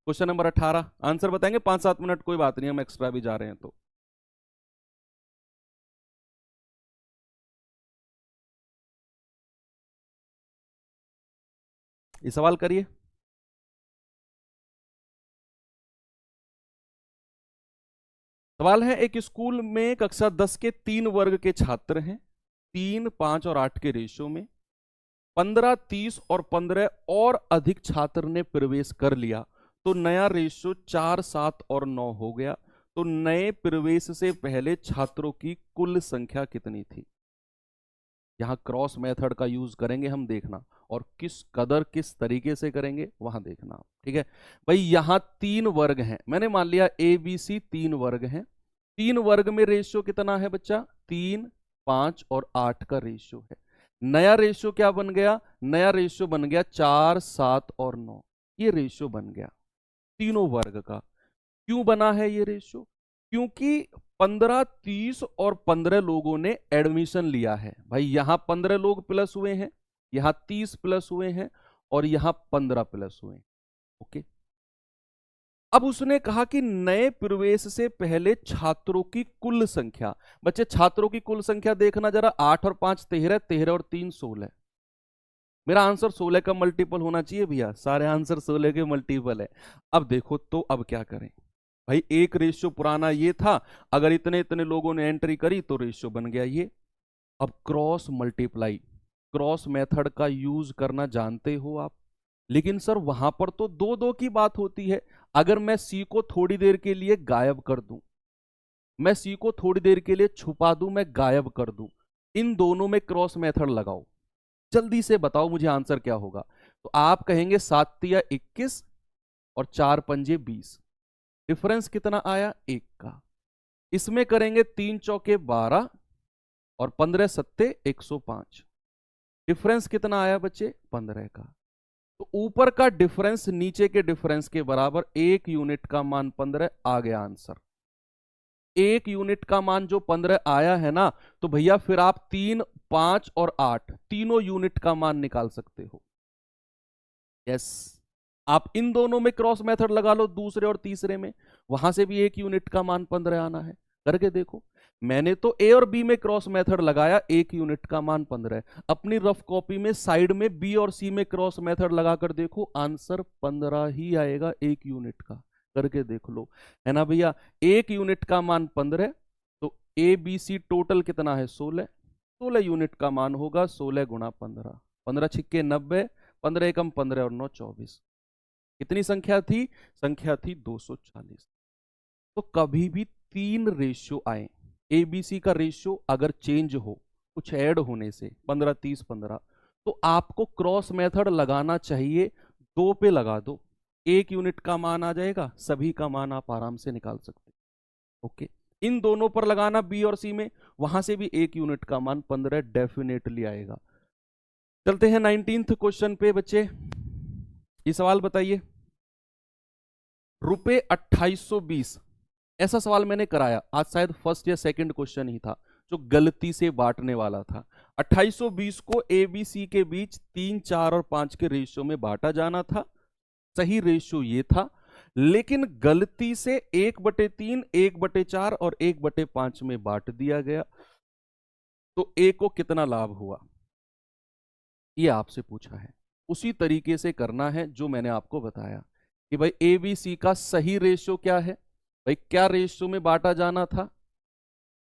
Question number 18 answer बताएंगे 5-7 minute, कोई बात नहीं, हम एक्स्ट्रा भी जा रहे हैं तो। ये सवाल करिए। सवाल है, एक स्कूल में कक्षा 10 के 3 वर्ग के छात्र हैं। 3, 5 और 8 के रेशियो में 15, 30 और 15 और अधिक छात्र ने प्रवेश कर लिया, तो नया रेशियो 4, 7 और 9 हो गया। तो नए प्रवेश से पहले छात्रों की कुल संख्या कितनी थी? यहां क्रॉस मेथड का यूज करेंगे हम, देखना, और किस तरीके से करेंगे वहां देखना। ठीक है भाई, यहां 3 वर्ग हैं, मैंने मान लिया ABC 3 वर्ग हैं। 3 वर्ग में रेशियो कितना है बच्चा? 3, 5 और 8 का रेशियो है। नया रेशियो क्या बन गया? नया रेशियो बन गया 4, 7 और 9। ये रेशियो बन गया तीनों वर्ग का। क्यों बना है ये रेशियो? क्योंकि 15, 30 और 15 लोगों ने एडमिशन लिया है। भाई यहां 15 लोग प्लस हुए हैं, यहां 30 प्लस हुए हैं और यहां 15 प्लस हुए हैं। ओके, अब उसने कहा कि नए प्रवेश से पहले छात्रों की कुल संख्या। बच्चे छात्रों की कुल संख्या देखना जरा, 8 और 5 13, 13 और 3 16। मेरा आंसर 16 का मल्टीपल होना चाहिए भैया, सारे आंसर 16 के मल्टीपल है। अब देखो तो अब क्या करें भाई, एक रेशियो पुराना ये था, अगर इतने इतने लोगों ने एंट्री करी तो रेशियो बन गया ये। अब क्रॉस मल्टीप्लाई, क्रॉस मेथड का यूज करना जानते हो आप, लेकिन सर वहां पर तो 2-2 की बात होती है। अगर मैं सी को थोड़ी देर के लिए गायब कर दूं, मैं सी को थोड़ी देर के लिए छुपा दूं, मैं गायब कर दूं, इन दोनों में क्रॉस मेथड लगाओ, जल्दी से बताओ मुझे आंसर क्या होगा। तो आप कहेंगे 7 तिया 21 और 4 पंजे 20, डिफरेंस कितना आया? 1 का। इसमें करेंगे 3 चौके 12 और 15 सत्ते 105, डिफरेंस कितना आया बच्चे? 15 का। तो ऊपर का डिफरेंस नीचे के डिफरेंस के बराबर, 1 यूनिट का मान 15 आ गया आंसर। 1 यूनिट का मान जो 15 आया है ना, तो भैया फिर आप 3, 5 और 8 तीनों यूनिट का मान निकाल सकते हो। यस, आप इन दोनों में क्रॉस मेथड लगा लो, दूसरे और तीसरे में, वहां से भी 1 यूनिट का मान 15 आना है। करके देखो, मैंने तो ए और बी में क्रॉस मेथड लगाया, 1 यूनिट का मान 15 है। अपनी रफ कॉपी में साइड में बी और सी में क्रॉस मेथड लगाकर देखो, आंसर 15 ही आएगा 1 यूनिट का। करके देख लो, है ना भैया। 1 यूनिट का मान 15, तो ए बी सी टोटल कितना है? 16। 16 यूनिट का मान होगा, 16 गुणा 15, 15 छिक्के 90, 15 एकम 15 और 9 24। कितनी संख्या थी? संख्या थी 240। तो कभी भी 3 रेशियो आए, एबीसी का रेशियो अगर चेंज हो, कुछ ऐड होने से 15, 30, 15, तो आपको क्रॉस मेथड लगाना चाहिए। 2 पे लगा दो, 1 यूनिट का मान आ जाएगा, सभी का मान आप आराम से निकाल सकते। ओके, इन दोनों पर लगाना बी और सी में, वहां से भी 1 यूनिट का मान 15 डेफिनेटली आएगा। चलते हैं 19th क्वेश्चन पे बच्चे। ये सवाल बताइए, रुपए 2820, ऐसा सवाल मैंने कराया आज, शायद फर्स्ट या सेकंड क्वेश्चन ही था जो गलती से बांटने वाला था। 2820 को ए बी सी के बीच 3, 4 और 5 के रेशियो में बांटा जाना था। सही रेशियो ये था, लेकिन गलती से 1/3, 1/4 और 1/5 में बांट दिया गया। तो ए को कितना लाभ हुआ, ये आपसे पूछा है। उसी तरीके से करना है जो मैंने आपको बताया कि भाई ए बी सी का सही रेशियो क्या है। भाई क्या रेशियो में बांटा जाना था?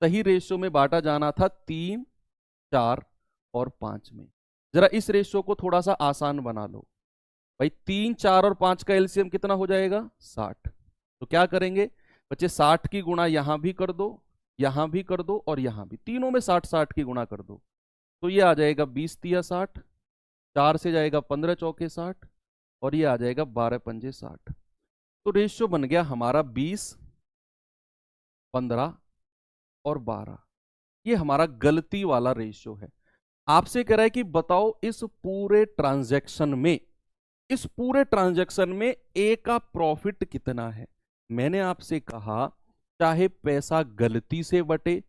सही रेशियो में बांटा जाना था 3, 4 और 5 में। जरा इस रेशियो को थोड़ा सा आसान बना लो। भाई 3, 4 और 5 का एलसीएम कितना हो जाएगा? 60। तो क्या करेंगे बच्चे, 60 की गुणा यहां भी कर दो, यहां भी कर दो और यहां भी, तीनों में 60 60 की गुणा कर दो। तो ये आ जाएगा 20 तिया 60, 4 से जाएगा 15 चौके 60 और ये आ जाएगा 12 पंजे 60। तो रेशियो बन गया हमारा 20, 15 और 12। ये हमारा गलती वाला रेशियो है। आपसे कह रहा है कि बताओ इस पूरे ट्रांजैक्शन में, इस पूरे ट्रांजैक्शन में ए का प्रॉफिट कितना है। मैंने आपसे कहा चाहे पैसा गलती से बटे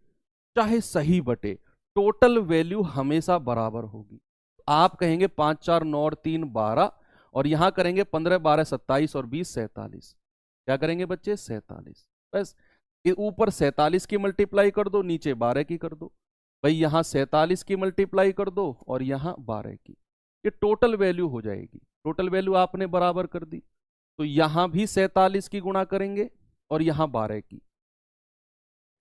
चाहे सही बटे, टोटल वैल्यू हमेशा बराबर होगी। आप कहेंगे 5, 4, 9 और 3 12 और यहां करेंगे 15 12 27 और 20 47। क्या करेंगे बच्चे? 47। बस ऊपर 47 की मल्टीप्लाई कर दो, नीचे 12 की कर दो। भाई यहां 47 की मल्टीप्लाई कर दो और यहां 12 की, ये टोटल वैल्यू हो जाएगी। टोटल वैल्यू आपने बराबर कर दी, तो यहां भी 47 की गुणा करेंगे और यहां 12 की।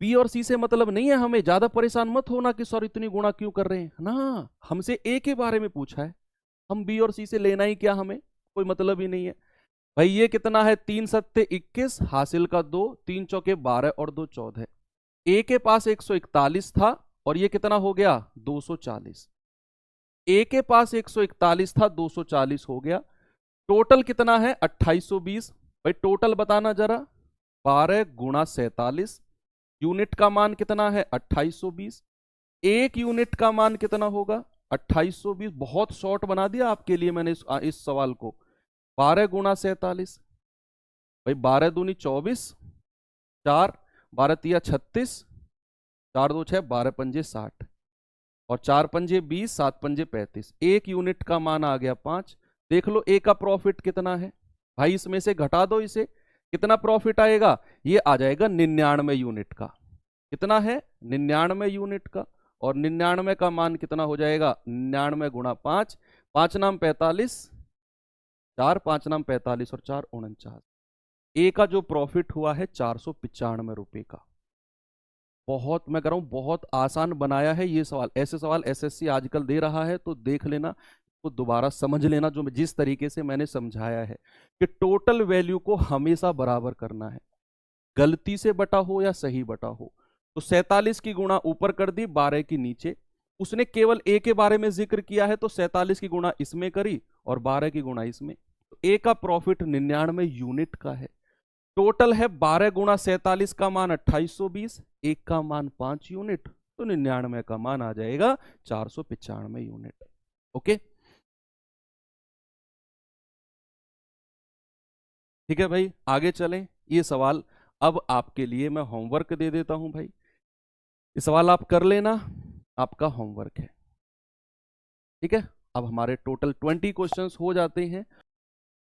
बी और सी से मतलब नहीं है हमें, ज्यादा परेशान मत होना कि सर इतनी गुणा क्यों कर रहे हैं ना, हमसे ए के बारे में पूछा है, हम बी और सी से लेना ही क्या, हमें कोई मतलब ही नहीं है। भाई ये कितना है? 3 सत्ते 21, हासिल का 2, 3 चौके 12 और 2 14। ए के पास 141 था और ये कितना हो गया? 240। ए के पास 141 था, 240 हो गया। टोटल कितना है? 2820। भाई टोटल बताना जरा। 12 गुणा 47, यूनिट का मान कितना है? 2820। एक यूनिट का मान कितना होगा? 2820। बहुत शॉर्ट बना दिया आपके लिए मैंने इस सवाल को। 12 गुणा 47, भाई 12 दूनी 24, 4 12 तिया 36, 4 2 6, 12 पंजे 60 और 4 पंजे 20, 7 पंजे 35। एक यूनिट का मान आ गया 5। देख लो ए का प्रॉफिट कितना है भाई, इसमें से घटा दो इसे, कितना प्रॉफिट आएगा? ये आ जाएगा 99 यूनिट का। कितना है? 99 यूनिट का। और 99 का मान कितना हो जाएगा? 99 गुणा 5, 5 नाम 45, 4 5 नाम 45 और 4 49। ए का जो प्रॉफिट हुआ है 495 रुपए का। बहुत, मैं कह रहा हूं बहुत आसान बनाया है ये सवाल। ऐसे सवाल एसएससी आजकल दे रहा है, तो देख लेना, तो दोबारा समझ लेना जो जिस तरीके से मैंने समझाया है कि टोटल वैल्यू को हमेशा बराबर करना है, गलती से बटा हो या सही बटा हो। तो 47 की गुणा ऊपर कर दी, 12 की नीचे। उसने केवल ए के बारे में जिक्र किया है, तो 47 की गुणा इसमें करी और 12 की गुणा इसमें। तो ए का प्रॉफिट 99 यूनिट का है। टोटल है 12 गुणा 47 का मान 2820, एक का मान 5 यूनिट, तो 99 का मान आ जाएगा 495 यूनिट। ओके, ठीक है भाई, आगे चलें। ये सवाल अब आपके लिए मैं होमवर्क दे देता हूं भाई, ये सवाल आप कर लेना, आपका होमवर्क है। ठीक है, अब हमारे टोटल 20 क्वेश्चंस हो जाते हैं।